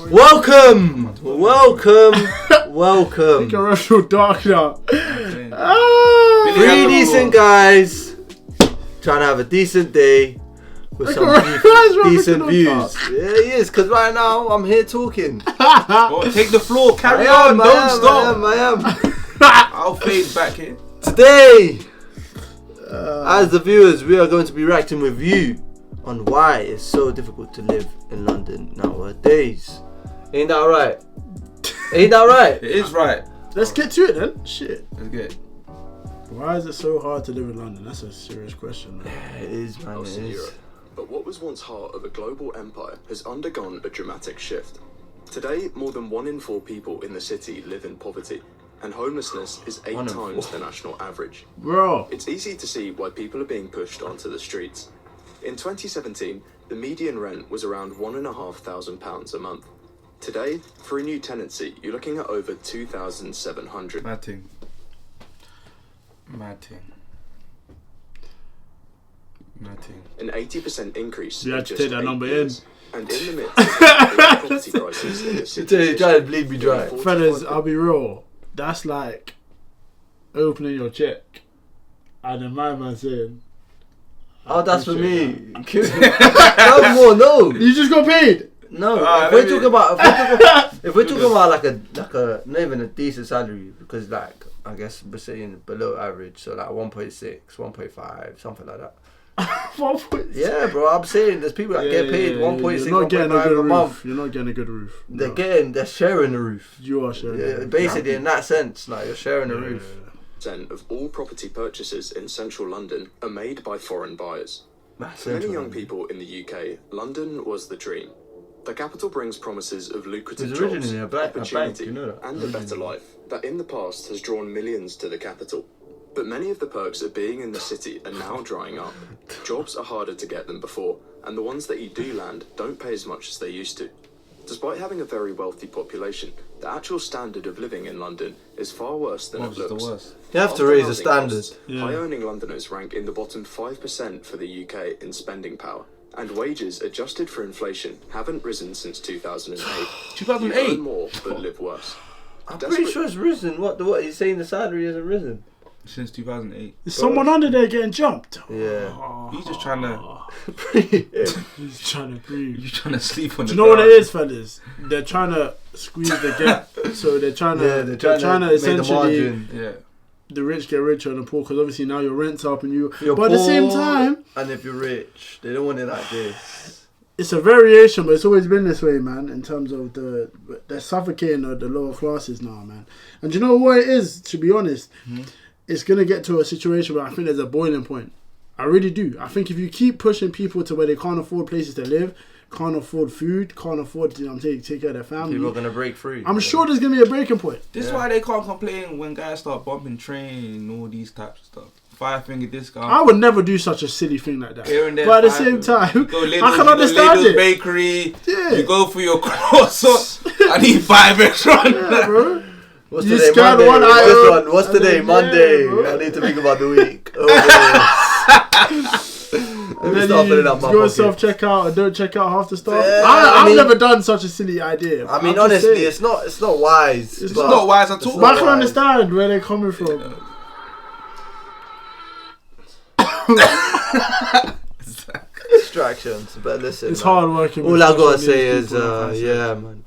Welcome. Think you're real dark now. Three decent guys trying to have a decent day with some decent views. Yeah, he is, because right now I'm here talking. Take the floor, carry on, don't stop. I am. I'll fade back here. Today, as the viewers, we are going to be reacting with you on why it's so difficult to live in London nowadays. Ain't that right? Ain't that right? It is right. Let's get to it then. Shit. Let's get it. Why is it so hard to live in London? That's a serious question, man. Yeah, it is, man. It is. But what was once heart of a global empire has undergone a dramatic shift. Today, more than 1 in 4 people in the city live in poverty, and homelessness is 8 times the national average. Bro. It's easy to see why people are being pushed onto the streets. In 2017, the median rent was around £1,500 a month. Today, for a new tenancy, you're looking at over 2,700. Mad thing. An 80% increase. You in had to just take that 8 number years. And in the midst of the property crisis in the city, You're trying to bleed me dry. Fellas, I'll be real. That's like opening your check and then my man saying, Oh, that's for me. No more, no. you just got paid. No, if we're talking about like a not even a decent salary, because like I guess we're saying below average, so like 1.6, 1.5, something like that. 1.6. Yeah, bro, I'm saying there's people that get paid 1.6, You're not getting a 1.5 good a month. roof. You're not getting a good roof. No. They're sharing the roof. You are sharing. Yeah, the roof. basically in that sense, like you're sharing the roof. 10% of all property purchases in central London are made by foreign buyers. For many young people in the UK, London was the dream. The capital brings promises of lucrative It's jobs, originally a bank, opportunity, you know that. and a better life that in the past has drawn millions to the capital. But many of the perks of being in the city are now drying up. Jobs are harder to get than before, and the ones that you do land don't pay as much as they used to. Despite having a very wealthy population, the actual standard of living in London is far worse than it looks. You have to After raise the housing standard. costs, high-earning Londoners rank in the bottom 5% for the UK in spending power, and wages adjusted for inflation haven't risen since 2008. 2008? You earn more but live worse. I'm pretty sure it's risen. What he's saying, the salary hasn't risen. Since 2008. Is someone under there getting jumped? Yeah. He's just trying to. He's trying to breathe. You're trying to sleep on Do the you know what it ground. is, fellas? They're trying to squeeze the gap. So they're trying to. Yeah, they're trying to make the essentially. margin. Yeah. The rich get richer and the poor, because obviously now your rent's up and you. You're but at the same poor, time, and if you're rich, they don't want it like this. it's a variation, but it's always been this way, man. In terms of they're suffocating the lower classes now, man. And do you know what it is? To be honest, it's gonna get to a situation where I think there's a boiling point. I really do. I think if you keep pushing people to where they can't afford places to live, can't afford food, can't afford to take care of their family, People are gonna break free. I'm sure there's gonna be a breaking point. This is why they can't complain when guys start bumping train and all these types of stuff. 5-finger discount. I would never do such a silly thing like that. Here and there, But at the same time, you go Lidl's, I can understand Lidl's it. Bakery. Yeah. You go for your croissant. I need 5 extra. Yeah, bro. What's You today? scan Monday. one What's item, this one? What's and today? then, Monday. yeah, bro. I need to think about the week. Oh, And Let me then start filling you up my go pocket. self-checkout and don't check out half the stuff. Yeah, I've I mean- never done such a silly idea. I mean, I'm just honestly, saying. it's not wise. It's but not wise at it's all. not But I can wise. understand where they're coming from. Distractions, but listen. It's man. hard working. All with I gotta social say media is, people, like I said. yeah, man.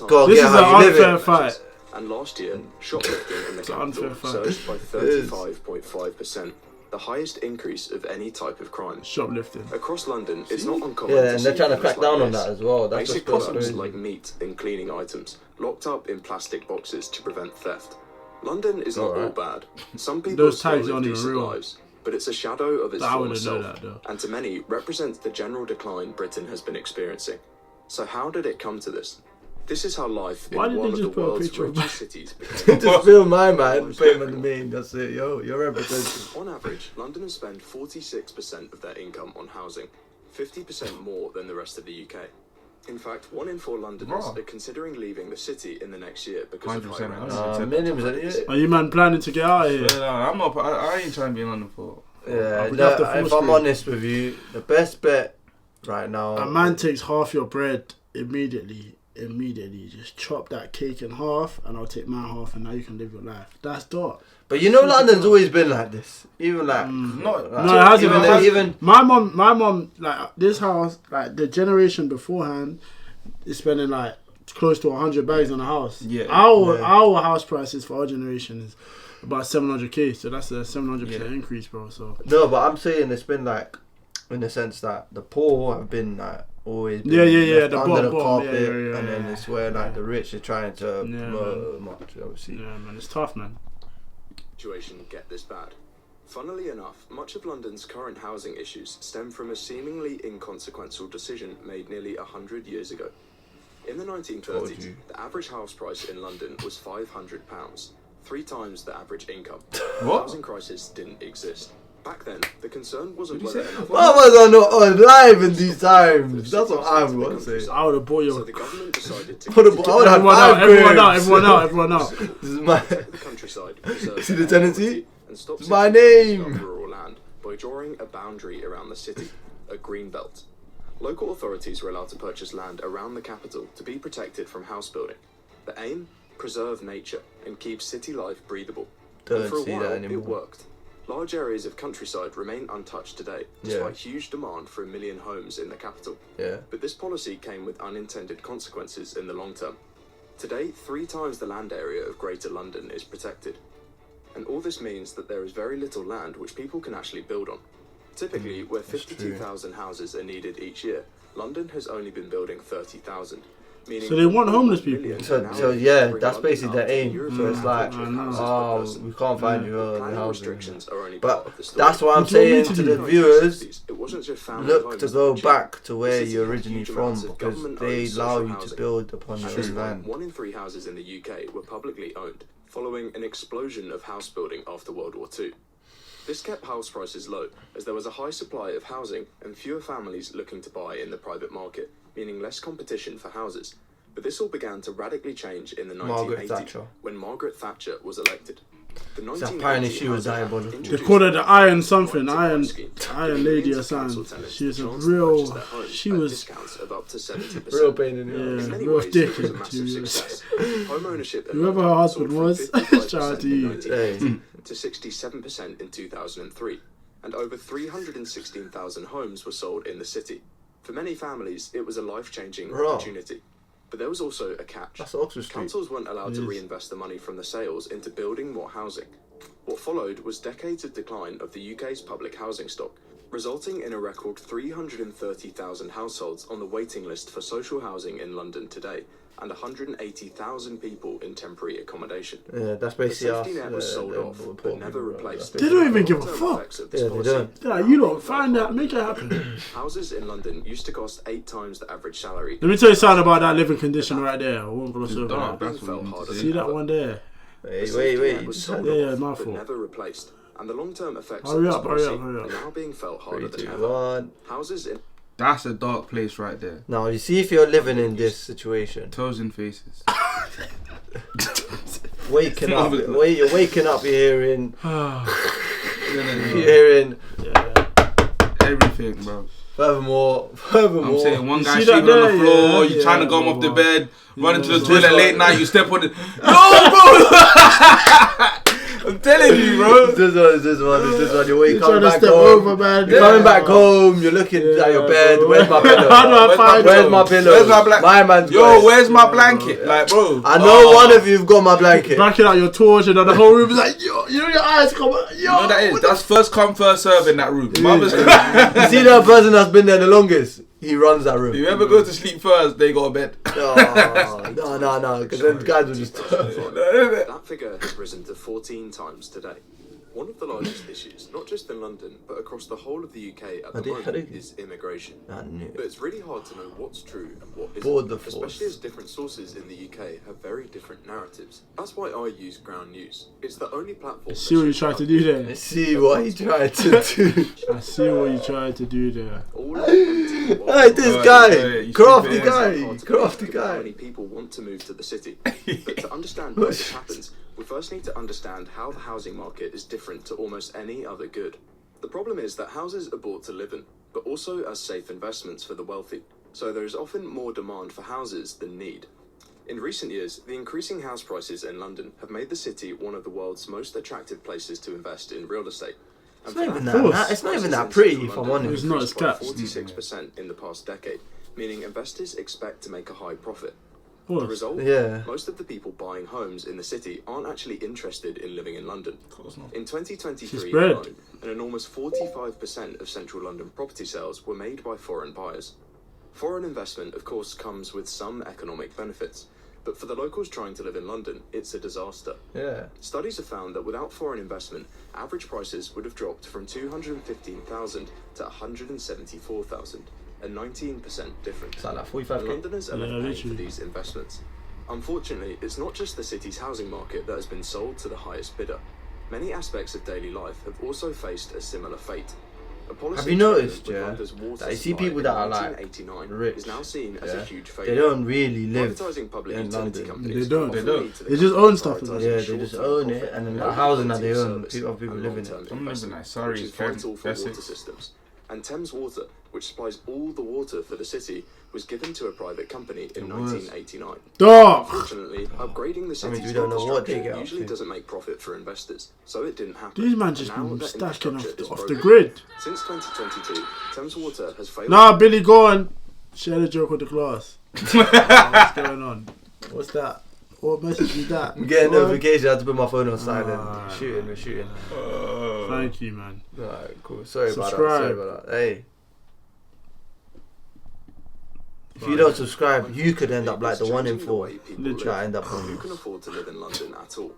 Gotta This get is an how you live unfair it. fight. And last year, shoplifting in the It's an unfair capital fight. surged by 35.5%, the highest increase of any type of crime. Shoplifting. Across London, it's not uncommon Yeah, to and see they're trying to things crack down like on this. that as well. That's Basic what's products crazy. like meat and cleaning items, locked up in plastic boxes to prevent theft. London is not all bad. Some people Those still tags live aren't even decent real. lives, but it's a shadow of its I former wouldn't know self, that, though. and to many represents the general decline Britain has been experiencing. So how did it come to this? This is how life Why in did one they of just the put a world's picture of richest cities became. Just film my man, put him on the main. That's it, yo. You're representing. On average, Londoners spend 46% of their income on housing, 50% more than the rest of the UK. In fact, 1 in 4 Londoners are considering leaving the city in the next year because of high 100%. rents. Minimum's an idiot. Are you man planning to get out of here? I'm not. I ain't trying to be in London for. Yeah, We'd have to if force I'm it. honest with you, the best bet right now. A man takes half your bread immediately immediately just chop that cake in half, and I'll take my half, and now you can live your life. That's dark. But you know, London's always been like this. Even like, Not like No, it hasn't. even, It hasn't. even My mom, like this house, like the generation beforehand, is spending like close to 100 bags on a house. Yeah. Our house prices for our generation is about 700k, so that's a 700% increase, bro. So no, but I'm saying it's been like, in the sense that the poor have been like always been Yeah, left the under the bottom, carpet, yeah, and then it's where like the rich are trying to Yeah, much, obviously. yeah, man, it's tough, man. Situation get this bad. Funnily enough, much of London's current housing issues stem from a seemingly inconsequential decision made nearly 100 years ago. In the Told 1930s, you. the average house price in London was £500, 3 times the average income. What? The housing crisis didn't exist. Back then, the concern wasn't whether enough Why was I not alive in these times? That's what I want to say. I would have bought So your. the government decided to I would have Everyone out. everyone This is my. the countryside, preserve See the their tendency? property, and stop It's my cities name. of rural land by drawing a boundary around the city, a green belt. Local authorities were allowed to purchase land around the capital to be protected from house building. The aim? Preserve nature and keep city life breathable. Don't And for a see that while, anymore. it worked. Large areas of countryside remain untouched today, despite huge demand for 1 million homes in the capital. Yeah. But this policy came with unintended consequences in the long term. Today, 3 times the land area of Greater London is protected. And all this means that there is very little land which people can actually build on. Typically, where 52,000 houses are needed each year, London has only been building 30,000. Meaning So they want homeless people. So yeah, that's basically their aim. So it's like, oh, we can't find you the planning housing. restrictions are only part But of the story. that's what I'm What do you want me saying to to do? the viewers. It wasn't just family Look homes to that go were cheap. back to where The city you're had originally huge from, amounts of because government-owned they social allow you to housing. build upon At your this own point, land. 1 in 3 houses in the UK were publicly owned, following an explosion of house building after World War II. This kept house prices low, as there was a high supply of housing and fewer families looking to buy in the private market, meaning less competition for houses. But this all began to radically change in the Margaret 1980s, Thatcher. when Margaret Thatcher was elected. The So apparently she was 1980 Housing Act diabolical. They introduced called her the a Iron something, right to Iron buy scheme, Iron giving Lady or millions of council something. tenants She was the a chance to real. purchase their homes She at was. discounts of up to 70%. Real pain in the Yeah, ass. In many real ways, it was a dickhead, massive to be honest. success. Home ownership in Whoever London her husband soared was, from 55% shout out to in you. 1980 to 67% in 2003, and over 316,000 homes were sold in the city. For many families, it was a life-changing Raw. opportunity. But there was also a catch. That's Oxford Street. Councils weren't allowed to Yes. reinvest the money from the sales into building more housing. What followed was decades of decline of the UK's public housing stock, resulting in a record 330,000 households on the waiting list for social housing in London today, and 180,000 people in temporary accommodation. Yeah, that's The basically us. safety net was sold off, but never replaced. They don't even give a Long-term fuck. effects of this Yeah, they policy don't. They're like, you don't find that, make it happen. Houses in London used to cost 8 times the average salary. Let me tell you something about that living condition right there. I won't gloss over Dark, that. that's what you need to See that one there? Wait. Was sold Yeah, off, my but fault. never replaced. And the long-term effects Hurry of this up, policy hurry up. are now being felt harder 3, than 2, ever. 1. Houses in That's a dark place right there. Now you see if you're living in this situation, Toes and faces. waking up, you're waking up, you're hearing, Yeah, you're hearing. everything, bro. Furthermore. I'm saying one You guy see sleeping that on the there? floor, Yeah, you trying to yeah, go him off the bro. bed, running to the Yeah. toilet late night, you step on it. No, bro! I'm telling you, bro. This one. You're You're trying coming to back step home. over, man. You're coming back home. You're looking at your bed. bro. Where's my pillow? How do I find Where's it? my pillow? Where's my blanket? My man's got Yo, it. where's my blanket? Like, bro. I know one of you've got my blanket. Backing out your torch and then the whole room is like, yo, you know your eyes come on. Yo, You know what that is? That's first come, first serve in that room. Mama's You see that person that's been there the longest? He runs that room. If you ever go to sleep first, they got a bed. No, because then guys will just. That figure has risen to 14 times today. One of the largest issues, not just in London, but across the whole of the UK at the moment, is immigration. I knew. But it's really hard to know what's true and what Board the isn't, force. especially as different sources in the UK have very different narratives. That's why I use Ground News. It's the only platform. See what you tried to do there. Let's see what he tried to do. I see what you tried to do there. Hey, this Alright, guy, you crafty stupid guy, crafty How guy. many people want to move to the city? But to understand why this happens, we first need to understand how the housing market is different to almost any other good. The problem is that houses are bought to live in, but also as safe investments for the wealthy. so there is often more demand for houses than need. In recent years, the increasing house prices in London have made the city one of the world's most attractive places to invest in real estate. It's not even that. It's not even that pretty, if I'm honest. It's not as capped. 46% in the past decade, meaning investors expect to make a high profit. Of course. The result? Yeah. Most of the people buying homes in the city aren't actually interested in living in London. Of course not. In 2023 bread. alone, an enormous 45% of central London property sales were made by foreign buyers. Foreign investment, of course, comes with some economic benefits, but for the locals trying to live in London, it's a disaster. Yeah. Studies have found that without foreign investment, average prices would have dropped from 215,000 to 174,000, a 19% difference. It's like 45k. Londoners are left paying for literally. these investments. Unfortunately, it's not just the city's housing market that has been sold to the highest bidder. Many aspects of daily life have also faced a similar fate. A policy Have you noticed, experiment with yeah, London's water that you see supply people in that are, like, 1989 rich, is now seen as a yeah, huge failure. they don't really live Privatising public in utility London. companies They don't. often They don't. lead to the They just company own stuff in prioritising London. Yeah, they just short-term own it, profit and then over the housing that they quality own, service people and live in it. long-term Some live in, investment, like, Surrey, which is Kent, vital for water Essex. systems. And Thames Water, which supplies all the water for the city, was given to a private company in It was. 1989. Dog. Unfortunately, upgrading the city's we don't know what they infrastructure get up usually to. doesn't make profit for investors, so it didn't happen. These man And just now been that stacking infrastructure is off the broken. grid. Since 2022, Thames Water has failed. Nah, Billy, go on. Share the joke with the class. What's going on? What's that? What message is that? I'm getting Go on. notification. I had to put my phone on silent. Ah. We're shooting. Thank you, man. Alright, cool. Sorry about Subscribe. that. Hey. If you don't subscribe, you could end up like the 1 in 4 that end up Who on can afford to live in London at all?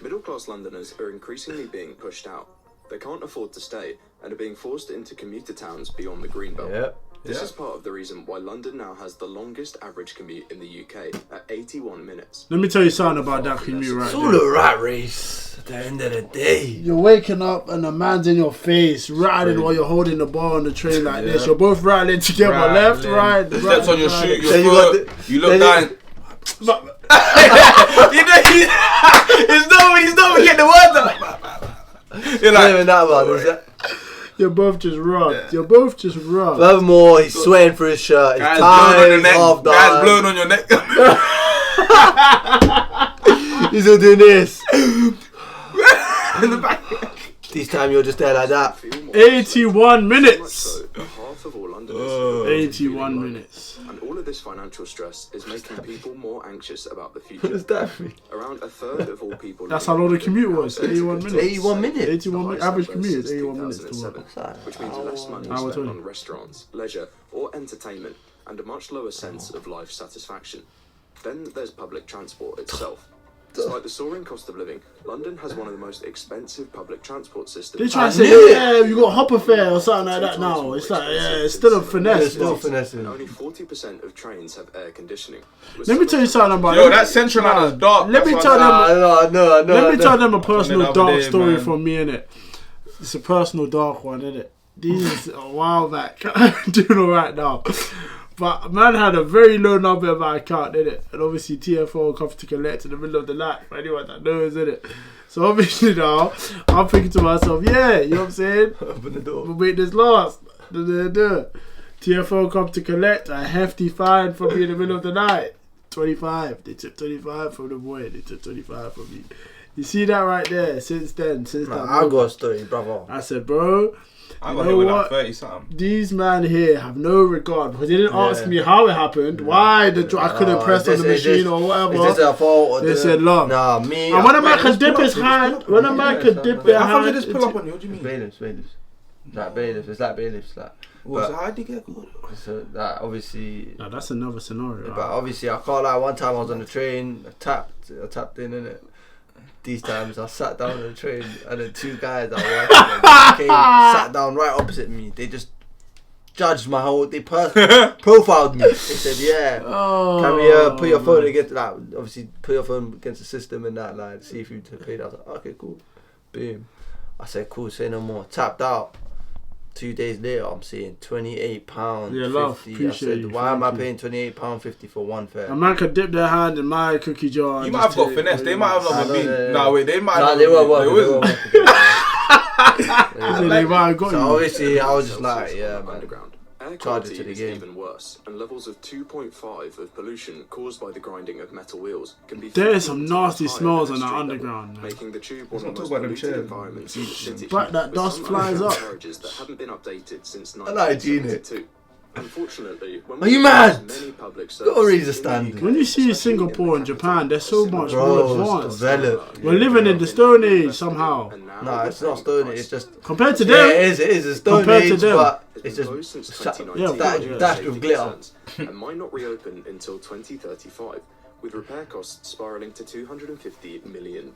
Middle-class Londoners are increasingly being pushed out. They can't afford to stay and are being forced into commuter towns beyond the Greenbelt. Yep. This is part of the reason why London now has the longest average commute in the UK at 81 minutes. Let me tell you something about that commute right It's all there. a rat race at the end of the day. You're waking up and a man's in your face, rattling while you're holding the bar on the train like this. Yeah. You're both rattling together, left, right. Steps right, on your right. shoe, your Then you got foot. You look down. You know, he's not getting the word out. You're Not like, even that one, is it? You're both just rubbed. You're both just rubbed. Furthermore, he's sweating through his shirt. His guys blowing on your tie neck. half Guys done. blowing on your neck. He's all doing this. In the back. This time you're just there like that. Feel more 81 minutes. So much so, half of all Londoners are 81 feeling minutes. low. And all of this financial stress is making people more anxious about the What future. does that mean? Around a third of all people. That's living how long the in commute London was. have 81 saved minutes. 81 minutes. 81 the minutes. highest Average number commute is since 81 minutes to work. 2007, which means less money Hour spent 20. on restaurants, leisure, or entertainment, and a much lower sense of life satisfaction. Then there's public transport itself. Despite the soaring cost of living, London has one of the most expensive public transport systems. They try to I say, knew it. yeah, you got hopper fare or something like that now. It's like, yeah, it's still a finesse. It's still but- finessing. Only 40% of trains have air conditioning. Let me tell you something about Yo, that central line is dark. Let me That's tell why- them- I know. Let me tell them a the personal other dark day, story man. from me, innit? It's a personal dark one, innit? These a while back. Doing alright now. But man had a very low number in my account, innit? And obviously TFO comes to collect in the middle of the night for anyone that knows, innit? So obviously now, I'm thinking to myself, yeah, you know what I'm saying? Open the door. We'll make this last. TFO come to collect a hefty fine from me in the middle of the night. 25. They took 25 from the boy. They took 25 from me. You see that right there? Since then, since that I moment, got a story, brother. I said, bro, I you got know hit with what? like 30 something. these man here have no regard because they didn't ask Yeah. me how it happened, why I couldn't press on the machine or Is whatever. this their fault? Or They the- said, "Look." Nah, me. And when a man Wait, can just dip pull his up, hand, just when a Yeah, man yeah, can yeah. dip Wait, their How come hand, they just pull up on you? What do you mean? Bailiffs. Like bailiffs. It's like bailiffs. Like. Well, so how did you get caught? So that obviously. no, that's another scenario. But obviously, I can't lie. One time I was on the train. I tapped in it. These times I sat down on the train, and then two guys that were working sat down right opposite me. They just judged my whole. They profiled me. They said, "Yeah, Oh, can we put your phone against like obviously put your phone against the system and that like see if you paid." I was like, "Okay, cool." Boom. I said, "Cool, say no more." Tapped out. 2 days later, I'm seeing £28.50. Yeah, love, I appreciate said, you, why am I thank paying £28.50 for one fare? A man could dip their hand in my cookie jar. You and might have just got take finesse. They might have I not know, been. yeah. No, wait, they might Nah, have they not were been. working. They They were wasn't. working. So they might have got So you. obviously, I was just like, Celsius yeah, from man. underground. Air air charge it quality to the is game. even worse, and levels of 2.5 of pollution caused by the grinding of metal wheels can be. There is some 15 nasty times smells higher on than that street underground, level, man. making the tube Let's one of not the most talk about them polluted chairs. environments in the city. But that with dust some flies underground up. carriages that haven't been updated since I like Gina. 1972. Unfortunately, when Are you we mad? use many public Gotta read the services in standard. UK, When you see especially in the Singapore and capital, Japan, they're so similar much to more Bro, advanced. it's developed. We're living in the Stone Age somehow. And now Nah, we're it's not paying the Stone Age. price. It's just. Compared to Yeah, them, it is a Stone Compared to Age, them. but It's it's been just closed since shut- 2019 yeah, due to dashed safety with glitter. concerns, and might not reopen until 2035, with repair costs spiralling to £250 million.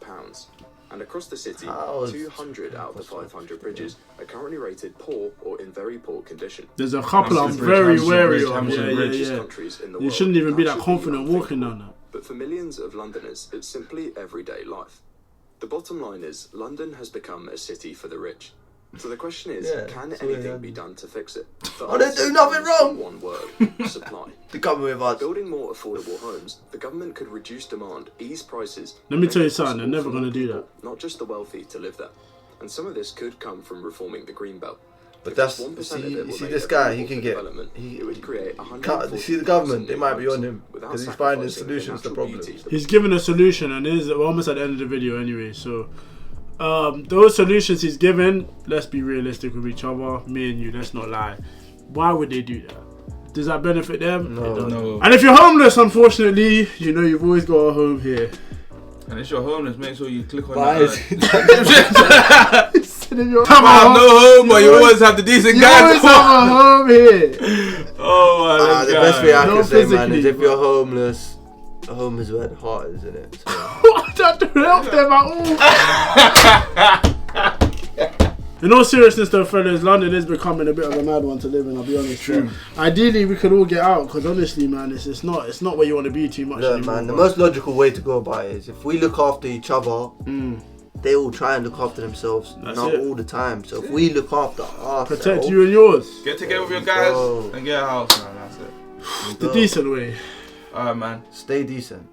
And across the city, How is- 200 out of the 500 bridges are currently rated poor or in very poor condition. there's a couple I'm Hampshire very Bridge, wary Hampshire of. Bridge, Yeah, Hampshire Bridge. yeah, yeah. Countries in the You world, shouldn't even be that should confident walking unthinkable. down that. But for millions of Londoners, it's simply everyday life. The bottom line is, London has become a city for the rich. So the question is, Yeah, can so, anything yeah. be done to fix it? The I didn't answer do nothing is wrong. One word: supply. To come with us. Building more affordable homes, the government could reduce demand, ease prices. Let me and tell you make it something, they're possible never for gonna more do people, not just the wealthy, to live there. And some of this could come from reforming the green belt. But If that's just 1% of you it were see made this guy. He available can for get. development, it would create You see the government. They might be on him without because he's finding sacrificing solutions to natural problems. beauty. He's given a solution, and we're almost at the end of the video anyway. So, those solutions he's given, let's be realistic with each other. Me and you, let's not lie. Why would they do that? Does that benefit them? No. It doesn't. No. And if you're homeless, unfortunately, you know you've always got a home here. And if you're homeless, make sure you click on Why that. is Come I have no home, but you always- always have the decent You guys. always have a home here. Oh my the God. best way I No can say, man, physically, is if bro. you're homeless, home is where the heart is, isn't it? So, That don't help them at all. In all seriousness though, fellas, London is becoming a bit of a mad one to live in, I'll be honest. True. But ideally, we could all get out, because honestly, man, it's not where you want to be too much look, anymore. man, the bro. most logical way to go about it is if we look after each other, Mm. they will try and look after themselves, That's not it. all the time. So if we look after ourselves, Protect you and yours. Get together with your guys Bro. and get a house, man. That's it. The decent way. Alright, man. stay decent.